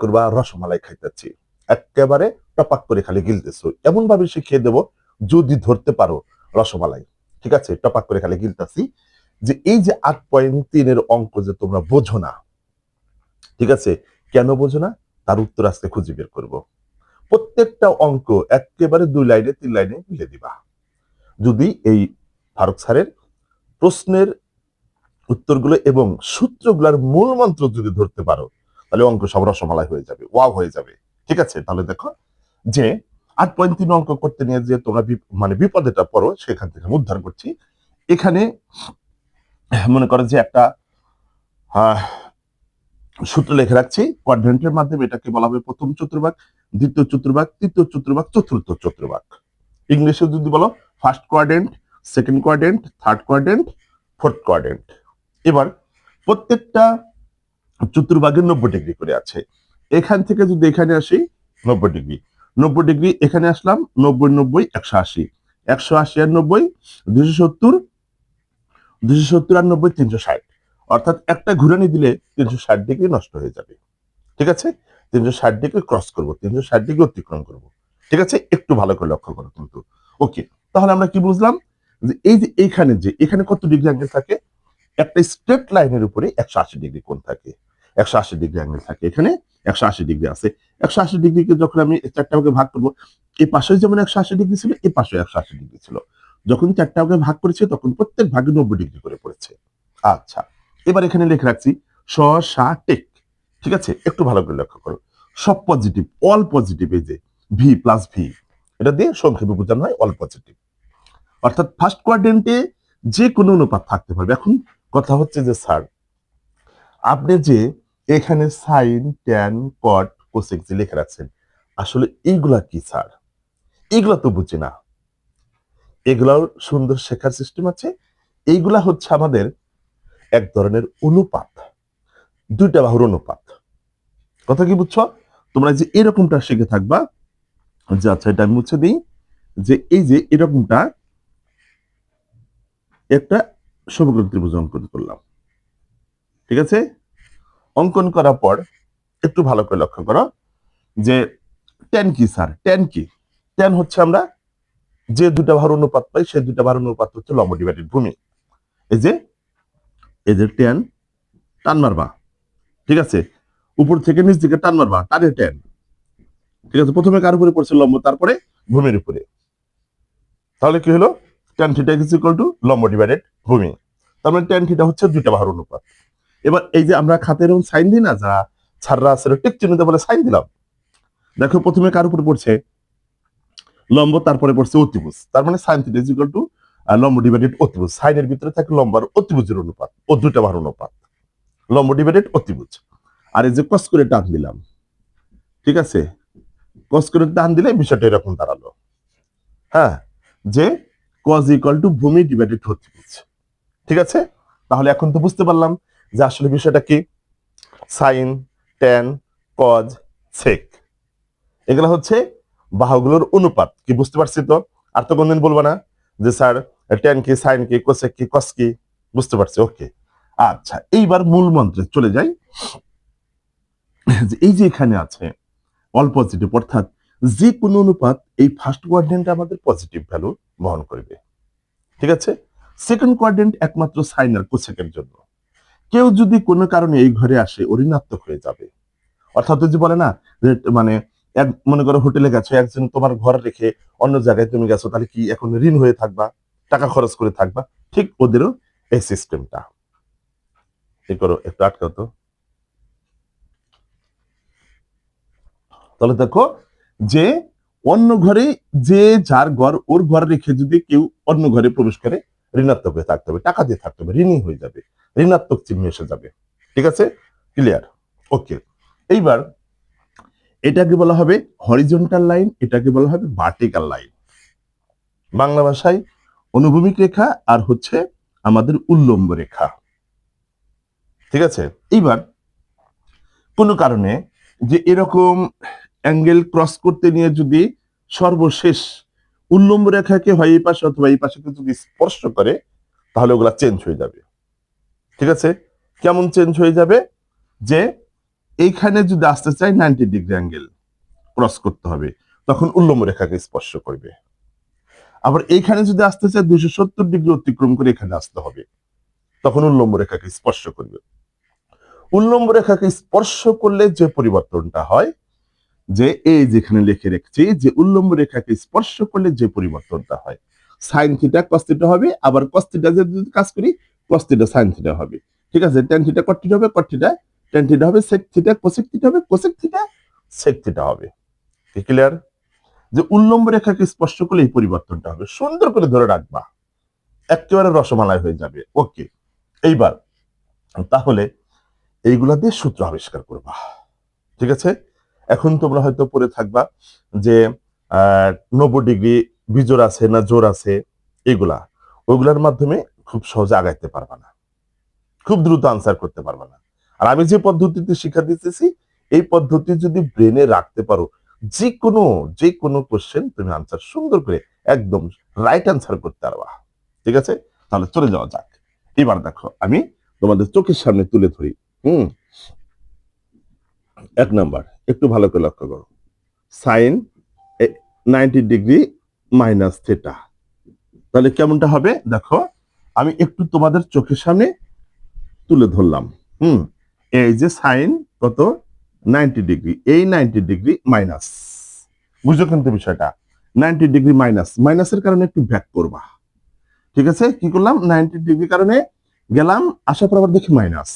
করবা রসমালাই খাইতেছি, একেবারে টপাক করে খালি গিলতেছো, এমন ভাবে শিখিয়ে দেবো যদি ধরতে পারো রসমালাই। ঠিক আছে, টপাক করে খালি গিলতাছি, যে এই যে 8.3 অঙ্ক যে তোমরা বোঝো না, ঠিক আছে, কেন বোঝো না তার উত্তর আজকে খুঁজে বের করবো। প্রত্যেকটা অঙ্ক একেবারে 2 লাইনে 3 লাইনে মিলে দিবা। যদি এই ফারুক স্যারের প্রশ্নের উত্তরগুলো এবং সূত্রগুলোর মূল মন্ত্র যদি ধরতে পারো, তাহলে অঙ্ক সব রসমালাই হয়ে যাবে, ওয়াও হয়ে যাবে। ঠিক আছে, তাহলে দেখো যে 8.3 অঙ্ক করতে নিয়ে যে তোমরা মানে বিপদেটা পড়ো, সেখান থেকে আমি উদ্ধার করছি। এখানে মনে করো যে একটা সূত্র লিখে রাখছি, কোয়াড্রেন্টের মাধ্যমে এটাকে বলা হবে প্রথম চতুর্ভাগ, দ্বিতীয় চতুর্ভাগ, তৃতীয় চতুর্ভাগ, চতুর্থ চতুর্ভাগ। ইংলিশে যদি বলো first quadrant, second quadrant, third quadrant, fourth quadrant. এবার প্রত্যেকটা চতুর্ভাগে 90 ডিগ্রি করে আছে। এখান থেকে যদি এখানে আসি 90 ডিগ্রি, 90 ডিগ্রি এখানে আসলাম, 90 90 180, 180 আর 90 270, 270 আর 90 360। অর্থাৎ একটা ঘুরানি দিলে 360 ডিগ্রি নষ্ট হয়ে যাবে। ঠিক আছে, 360 ডিগ্রি ক্রস করবো, 360 ডিগ্রি অতিক্রম করবো। ঠিক আছে, একটু ভালো করে লক্ষ্য করো কিন্তু। ওকে, তাহলে আমরা কি বুঝলাম, যে এই যে এইখানে যে এখানে কত ডিগ্রি অ্যাঙ্গেল থাকে, একটা স্ট্রেট লাইনের উপরে 180 ডিগ্রি কোণ থাকে, 180 ডিগ্রি অ্যাঙ্গেল থাকে। এখানে 180 ডিগ্রি আছে। 180 ডিগ্রিকে যখন আমি চারটা ভাগে ভাগ করবো, এই পাশে যেমন 180 ডিগ্রি ছিল, এই পাশে 180 ডিগ্রি ছিল। যখন চারটা ভাগে ভাগ করেছে তখন প্রত্যেক ভাগে 90 ডিগ্রি করে পড়েছে। আচ্ছা, এবার এখানে লিখে রাখছি স সা টেক। ঠিক আছে, একটু ভালো করে লক্ষ্য করো, সব পজিটিভ, অল পজিটিভ। এই যে ভি প্লাস ভি, এটা দিয়ে সংক্ষেপে বোঝানো হয় অল পজিটিভ। অর্থাৎ ফার্স্ট কোয়াড্রেন্টে যে কোনো অনুপাত থাকতে পারবে। এখন কথা হচ্ছে যে স্যার, আপনি যে এখানে সাইন ট্যান কট কোসেক যে লিখে রাখছেন, আসলে এইগুলা কি স্যার? এইগুলা তো বুঝি না। এগুলাও সুন্দর শেখার সিস্টেম আছে। এইগুলা হচ্ছে আমাদের এক ধরনের অনুপাত, দুইটা বাহুর অনুপাত। কথা কি বুঝছো? তোমরা যে এরকমটা শিখে থাকবা, যে আচ্ছা এটা আমি মুছে দিই, যে এই যে এরকমটা একটা সমগ্র ত্রিভুজ অঙ্কন করলাম। ঠিক আছে, অঙ্কন করার পর একটু ভালো করে লক্ষ্য করো যে ট্যান কি স্যার? ট্যান কি? ট্যান হচ্ছে আমরা যে দুটা বাহুর অনুপাত পাই, সেই দুটা বাহুর অনুপাত হচ্ছে লম্ব ডিভাইডেড ভূমি। এই যে ট্যান, টান মারবা। ঠিক আছে, উপর থেকে নিচ দিকে টান মারবা, টানে ট্যান। ঠিক আছে, প্রথমে কার উপরে পড়ছে? লম্ব, তারপরে ভূমির উপরে। তাহলে কি হলো? Tan theta is equal to লম্ব ডিভাইডেড ভূমি। তার মানে ট্যান থিটা হচ্ছে দুইটা বাহুর অনুপাত। এবার এই যে আমরা খাতে এরকম সাইন দিই না, যা ছাড়রা আছে টিক চিহ্নিত বলে সাইন দিলাম। দেখো প্রথমে কার উপরে পড়ছে? লম্ব, তারপরে পড়ছে অতিভুজ। তার মানে sine theta is equal to লম্ব ডিভাইডেড অতিভুজ। সাইনের ভিতরে থাকে লম্ব আর অতিভুজের অনুপাত, ও দুইটা বাহুর অনুপাত, লম্ব ডিভাইডেড অতিভুজ। আর এই যে কস করে টান দিলাম, ঠিক আছে, কস করে টান দিলে বিষয়টা এরকম দাঁড়ালো, হ্যাঁ, যে কজ ইকুয়াল টু ভূমি ডিভাইডেড অতিভুজ। ঠিক আছে, তাহলে এখন তো বুঝতে পারলাম যে আসলে বিষয়টা কি। সাইন, ট্যান, কজ, সেক, এগুলো হচ্ছে বাহুগুলোর অনুপাত। কি বুঝতে পারছি তো? আর তো কোনদিন বলবো না যে স্যার ট্যান কি, সাইন কি, কোসেক কি, কস কি। বুঝতে পারছি, ওকে। আচ্ছা, এইবার মূল মন্ত্রে চলে যাই। এই যে এখানে আছে অল পজিটিভ, অর্থাৎ যে কোনো অনুপাত এই ফার্স্ট কোয়াড্রেন্টে আমাদের পজিটিভ ভ্যালু বহন করবে। ঠিক আছে, সেকেন্ড কোয়াড্রেন্ট একমাত্র সাইন আর কোসেকের জন্য। কেউ যদি কোনো কারণে এই ঘরে আসে, ও ঋণাত্মক হয়ে যাবে। অর্থাৎ যে বলে না যে মানে এক মনে করো হোটেলে গেছো, একজন তোমার ঘর রেখে অন্য জায়গায় তুমি গেছো, তাহলে কি এখন ঋণ হয়ে থাকবা, টাকা খরচ করে থাকবা? ঠিক ওদেরও এই সিস্টেমটা। কি করো, একটু আটকাও তো। তাহলে দেখো যে অন্য ঘরে, যে যার ঘর, ওর ঘর রেখে যদি কেউ অন্য ঘরে প্রবেশ করে, ঋণাত্মক হয়ে থাকতে হবে, টাকা দিয়ে থাকতে হবে, ঋণী হয়ে যাবে, ঋণাত্মক চিহ্ন এসে যাবে। ঠিক আছে, ক্লিয়ার? ওকে, এইবার এটাকে বলা হবে হরিজন্টাল লাইন, এটাকে বলা হবে ভার্টিক্যাল লাইন। বাংলা ভাষায় অনুভূমিক রেখা আর হচ্ছে আমাদের উল্লম্ব রেখা। ঠিক আছে, এইবার কোনো কারণে যে এরকম অ্যাঙ্গেল ক্রস করতে নিয়ে যদি সর্বশেষ উল্লম্ব রেখাকে হয় এই পাশে অথবা এই পাশে যদি স্পর্শ করে, তাহলে ওগুলা চেঞ্জ হয়ে যাবে। ঠিক আছে, কেমন চেঞ্জ হয়ে যাবে? যে এইখানে যদি আসতে চাই 90 ডিগ্রি অ্যাঙ্গেল ক্রস করতে হবে, তখন উল্লম্ব রেখাকে স্পর্শ করবে। আবার এইখানে যদি আসতে চাই 270 ডিগ্রি অতিক্রম করে এখানে আসতে হবে, তখন উল্লম্ব রেখাকে স্পর্শ করবে। উল্লম্ব রেখাকে স্পর্শ করলে যে পরিবর্তনটা হয়, যে এই যেখানে লিখে রেখেছি যে উল্লম্ব রেখাকে স্পর্শ করলে যে পরিবর্তনটা হয়, সাইন থিটা কস থিটা হবে। আবার কস থিটা যদি কাজ করি, কস থিটা সাইন থিটা হবে। ঠিক আছে, ট্যান থিটা কট থিটা হবে, কট থিটা ট্যান থিটা হবে, সেক থিটা কোসেক থিটা হবে, কোসেক থিটা সেক থিটা হবে। ক্লিয়ার? যে উল্লম্ব রেখাকে স্পর্শ করলে এই পরিবর্তনটা হবে। সুন্দর করে ধরে রাখবা, একেবারে রসমালাই হয়ে যাবে। ওকে, এইবার তাহলে এইগুলা দিয়ে সূত্র আবিষ্কার করবা। ঠিক আছে, এখন তোমরা হয়তো পড়ে থাকবা যে 90 ডিগ্রি বিজোড় আছে না জোর আছে, এগুলা ওইগুলার মাধ্যমে খুব সহজে আগাইতে পারবা না, খুব দ্রুত আনসার করতে পারবা না। আর আমি যে পদ্ধতিতে শিক্ষা দিতেছি, এই পদ্ধতি যদি ব্রেনে রাখতে পারো, যে কোনো কোশ্চেন তুমি আনসার সুন্দর করে একদম রাইট আনসার করতে পারবা। ঠিক আছে, তাহলে চলে যাওয়া যাক। এবার দেখো আমি তোমাদের চোখের সামনে তুলে ধরি। 1 নাম্বার, একটু ভালো করে লক্ষ্য করো, সাইন 90 ডিগ্রি মাইনাস থিটা, তাহলে কেমনটা হবে দেখো, আমি একটু তোমাদের চোখের সামনে তুলে ধরলাম। এই যে সাইন কত 90 ডিগ্রি, এই 90 ডিগ্রি মাইনাস, বুঝো কিন্তু বিষয়টা, 90 ডিগ্রি মাইনাস, মাইনাসের কারণে একটু ব্যাক করবা। ঠিক আছে, কি করলাম, 90 ডিগ্রি কারণে গেলাম, আসার পর আবার দেখি মাইনাস,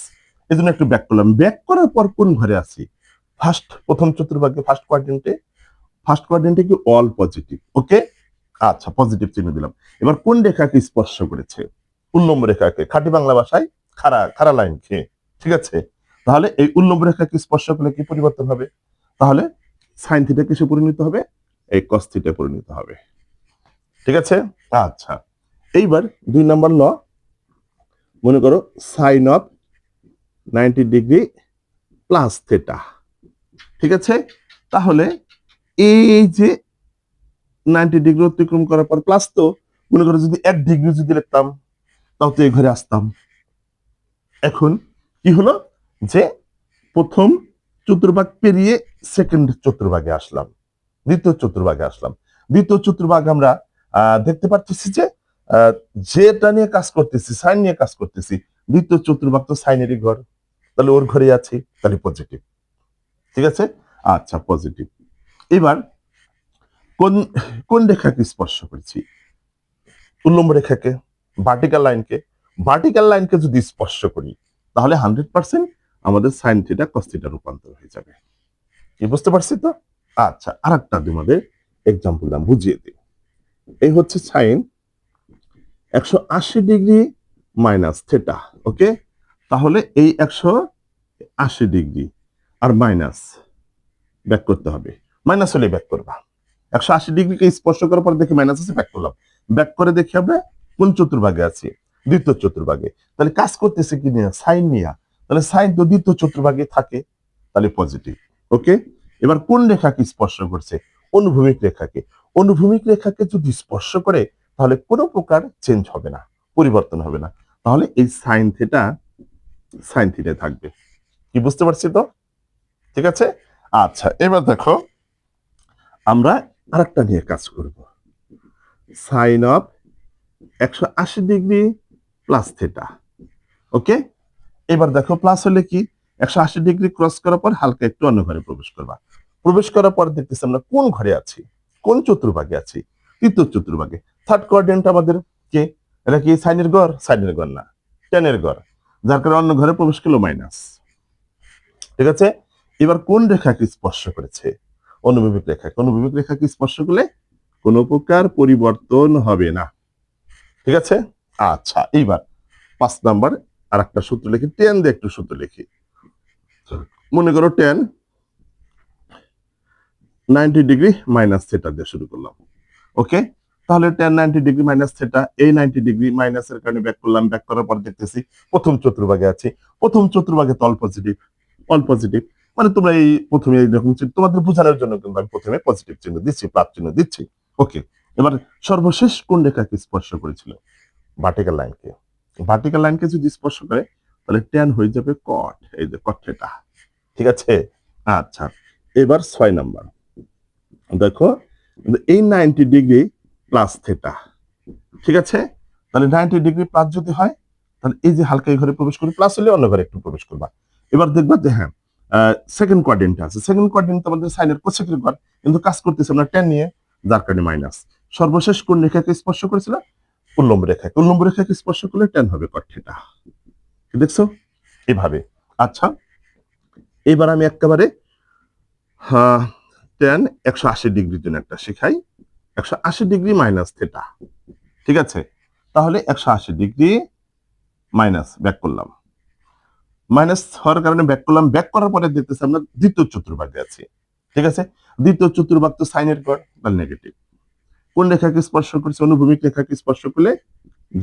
এই জন্য একটু ব্যাক করলাম। ব্যাক করার পর কোন ঘরে আছি, প্রথম চতুর্ভাগে ফার্স্ট কোয়াড্রেন্টে কি অল পজিটিভ। ওকে, আচ্ছা, পজিটিভ চিহ্ন দিলাম। এবার কোন রেখাকে স্পর্শ করেছে, উল্লম্ব রেখাকে, খাঁটি বাংলা ভাষায় খাড়া লাইনকে। ঠিক আছে, তাহলে এই উল্লম্ব রেখাকে স্পর্শ করলে কি পরিবর্তন হবে, তাহলে সাইন থিটা কিসে পরিণত হবে, এই কস থিটায় পরিণত হবে। ঠিক আছে, আচ্ছা, এইবার 2 নাম্বার ল, মনে করো sine of 90 degree plus theta. ঠিক আছে, তাহলে এই যে 90 ডিগ্রি অতিক্রম করার পর প্লাস, তো মনে করো যদি 1 ডিগ্রি যদি লিখতাম, তাও তো এই ঘরে আসতাম। এখন কি হলো, যে প্রথম চতুর্ভাগ পেরিয়ে সেকেন্ড চতুর্ভাগে আসলাম, দ্বিতীয় চতুর্ভাগে আসলাম। দ্বিতীয় চতুর্ভাগ আমরা দেখতে পাচ্ছি যে যেটা নিয়ে কাজ করতেছি, সাইন নিয়ে কাজ করতেছি, দ্বিতীয় চতুর্ভাগ তো সাইনেরই ঘর, তাহলে ওর ঘরে আছি, তাহলে পজিটিভ। ঠিক আছে, আচ্ছা, পজিটিভ। এবার কোন কোন রেখাকে স্পর্শ করেছি, উল্লম্ব রেখাকে, ভার্টিক্যাল লাইনকে যদি স্পর্শ করি, তাহলে 100% আমাদের সাইন থিটা কস থিটা রূপান্তর হয়ে যাবে। কি বুঝতে পারছি তো? আচ্ছা, আরেকটা তোমাদের এক্সাম্পল দাম বুঝিয়ে দিই। এই হচ্ছে সাইন 180 ডিগ্রি মাইনাস থিটা। ওকে, তাহলে এই 180 ডিগ্রি আর মাইনাস ব্যাক করতে হবে, মাইনাস হলে ব্যাক করবা। 180 ডিগ্রিকে স্পর্শ করার পর দেখি মাইনাস আছে, ব্যাক করলাম। ব্যাক করে দেখি আমরা কোন চতুর্ভাগে আছি, দ্বিতীয় চতুর্ভাগে। তাহলে কাজ করতেছে কি নিয়ে, সাইন নিয়ে, তাহলে সাইন তো দ্বিতীয় চতুর্ভাগে থাকে, তাহলে পজিটিভ। ওকে, এবার কোন রেখাকে স্পর্শ করছে, অনুভূমিক রেখাকে। অনুভূমিক রেখাকে যদি স্পর্শ করে, তাহলে কোনো প্রকার চেঞ্জ হবে না, পরিবর্তন হবে না, তাহলে এই সাইন থিটা থাকবে। কি বুঝতে পারছি তো? ঠিক আছে, আচ্ছা, এবার দেখো আমরা আরেকটা নিয়ে কাজ করব, sine of 180 degree plus theta. Okay, এবার দেখো প্লাস হলে কি, 180 ডিগ্রি ক্রস করার পর হালকা একটু অন্য ঘরে প্রবেশ করবা। প্রবেশ করার পর দেখতেছি আমরা কোন ঘরে আছি, কোন চতুর্ভাগে আছি, তৃতীয় চতুর্ভাগে। থার্ড কোয়াড্রেন্ট আমাদের কে, এটা কি সাইনের ঘর না, টেনের ঘর, যার কারণে অন্য ঘরে প্রবেশ করলো মাইনাস। ঠিক আছে, এবার কোন রেখাকে স্পর্শ করেছে, অনুভূমিক রেখাকে। অনুভূমিক রেখাকে স্পর্শ করলে কোনো প্রকার পরিবর্তন হবে না। ঠিক আছে, আচ্ছা, এইবার 5 নাম্বার আর একটা সূত্র লিখি, টেন দিয়ে একটু সূত্র লিখি। মনে করো 90 ডিগ্রি মাইনাস থিটা দিয়ে শুরু করলাম। ওকে, তাহলে 90 ডিগ্রি মাইনাস থিটা, এই 90 ডিগ্রি মাইনাসের কারণে ব্যাক করলাম। ব্যাক করার পর দেখতেছি প্রথম চতুর্ভাগে আছে, প্রথম চতুর্ভাগে তো অল পজিটিভ, মানে তোমরা এই প্রথমে এইরকম তোমাদের বোঝানোর জন্য কিন্তু আমি প্রথমে পজিটিভ চিহ্ন দিচ্ছি, প্লাস চিহ্ন দিচ্ছি। ওকে, এবার সর্বশেষ কোন রেখাকে স্পর্শ করেছিল, ভার্টিক্যাল লাইনকে যদি স্পর্শ করে, তাহলে ট্যান হয়ে যাবে কট, এই যে কট থিটা। ঠিক আছে। আচ্ছা, এবার 6 নাম্বার দেখো, এই 90 ডিগ্রি প্লাস থেটা, ঠিক আছে। তাহলে 90 ডিগ্রি প্লাস যদি হয়, তাহলে এই যে হালকা এই ঘরে প্রবেশ করে প্লাস হলে অন্য ঘরে একটু প্রবেশ করবা। এবার দেখবা যে হ্যাঁ, সেকেন্ড কোয়াড্রেন্ট আছে, সেকেন্ড কোয়াড্রেন্ট আমাদের সাইনের কোসেকের ঘর, কিন্তু কাজ করতেছে আমরা টেন নিয়ে, যার কারণে মাইনাস। সর্বশেষ কোন রেখাকে স্পর্শ করেছিল? উল্লম্ব রেখাকে। উল্লম্ব রেখাকে স্পর্শ করলে টেন হবে কট থিটা। দেখছো এভাবে। আচ্ছা, এবার আমি একেবারে টেন 180 ডিগ্রির জন্য একটা শিখাই। 180 ডিগ্রি মাইনাস থেটা, ঠিক আছে। তাহলে 180 ডিগ্রি মাইনাস ব্যাক করলাম, মাইনাস হওয়ার কারণে ব্যাক করলাম, ব্যাক করার পরে দেখতেছি আমরা দ্বিতীয় চতুর্ভাগে আছি, ঠিক আছে। দ্বিতীয় চতুর্ভাগ তো সাইনের ঘর বা নেগেটিভ। কোন রেখাকে স্পর্শ করছে? অনুভূমিক রেখাকে স্পর্শ করলে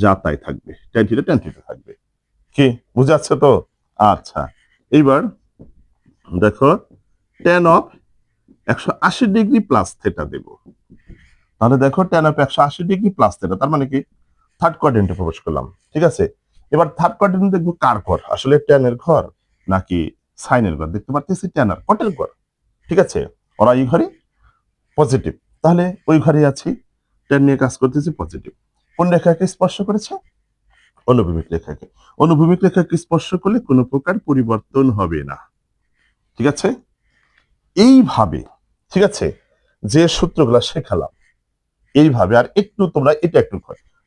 যা তাই থাকবে, ট্যান থিটা ট্যান থিটা থাকবে। কি বুঝে যাচ্ছে তো? আচ্ছা, এইবার দেখো tan of 180 degree plus theta দেব। তাহলে দেখো tan of 180 degree plus theta, তার মানে কি থার্ড কোয়াড্রেন্টে প্রবেশ করলাম, ঠিক আছে। এবার থার্ড কোয়াড্রেন্ট দেখবো কার ঘর, আসলে ট্যানের ঘর নাকি সাইনের ঘর। দেখতে পাচ্ছি ট্যান আর কটের ঘর, ঠিক আছে। ওরা এই ঘরে পজিটিভ, তাহলে ওই ঘরে আছি, ট্যান নিয়ে কাজ করতেছি পজিটিভ। কোন রেখাকে স্পর্শ করেছে? অনুভূমিক রেখাকে। অনুভূমিক রেখাকে স্পর্শ করলে কোনো প্রকার পরিবর্তন হবে না, ঠিক আছে। এইভাবে, ঠিক আছে, যে সূত্রগুলো শেখালাম এইভাবে। আর একটু তোমরা এটা একটু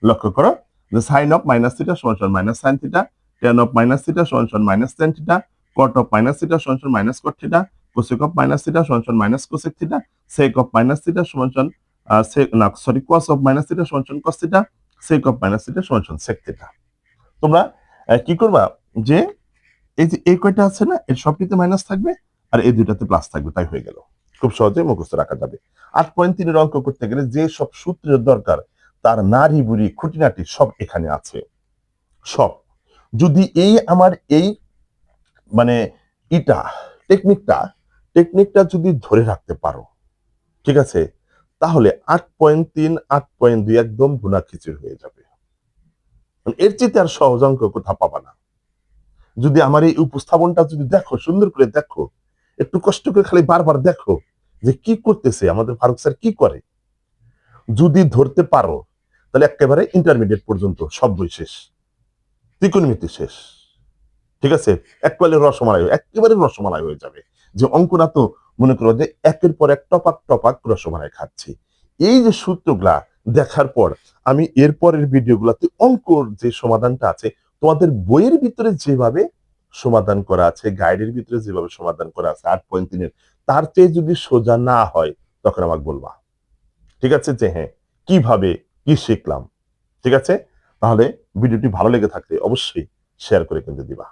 লক্ষ্য করো যে সাইন অফ মাইনাস থিটা সমান সমান minus sine theta, tan of minus theta সমান সমান minus tan theta, cot of minus theta সমান সমান minus cot theta, cosec of minus theta সমান সমান minus cosec theta, sec of minus theta সমান সমান কস অফ মাইনাস থিটা সমান সমান cos theta, sec of minus theta সমান সমান সেক থিটা। তোমরা কি করবা যে এই যে এই কয়টা আছে না, এর সবটিতে মাইনাস থাকবে আর এই দুইটাতে প্লাস থাকবে, তাই হয়ে গেল। খুব সহজে মুখস্থ রাখা যাবে। 8.3 অঙ্ক করতে গেলে যে সব সূত্রের দরকার তার নাড়ি বুড়ি খুঁটিনাটি সব এখানে আছে, সব। যদি এই আমার এই মানে ইটা টেকনিকটা টেকনিকটা যদি ধরে রাখতে পারো, ঠিক আছে, তাহলে 8.3 8.2 একদম ভুনা খিচুড়ি হয়ে যাবে। এর চেয়ে আর সহজ অঙ্ক কোথাও পাবা না। যদি আমার এই উপস্থাপনটা যদি দেখো, সুন্দর করে দেখো, একটু কষ্ট করে খালি বারবার দেখো যে কি করতেছে আমাদের ফারুক স্যার, কি করে। যদি ধরতে পারো তাহলে একেবারে ইন্টারমিডিয়েট পর্যন্ত সব বই শেষ, ত্রিকোণমিতি শেষ, ঠিক আছে। একেবারে রসমালাই হয়ে যাবে। যে অঙ্কটা তো মনে করো যে একের পর এক টপাক টপাক রসমালাই খাচ্ছি। এই যে সূত্রগুলা দেখার পর আমি এরপরের ভিডিওগুলোতে অঙ্কর যে সমাধানটা আছে তোমাদের বইয়ের ভিতরে যেভাবে সমাধান করা আছে, গাইডের ভিতরে যেভাবে সমাধান করা আছে 8.3 তার চেয়ে যদি সোজা না হয় তখন আমাকে বলবা, ঠিক আছে, যে হ্যাঁ কিভাবে কি শিখলাম, ঠিক আছে। তাহলে ভিডিওটি ভালো লেগে থাকলে অবশ্যই শেয়ার করে কিন্তু দিবা।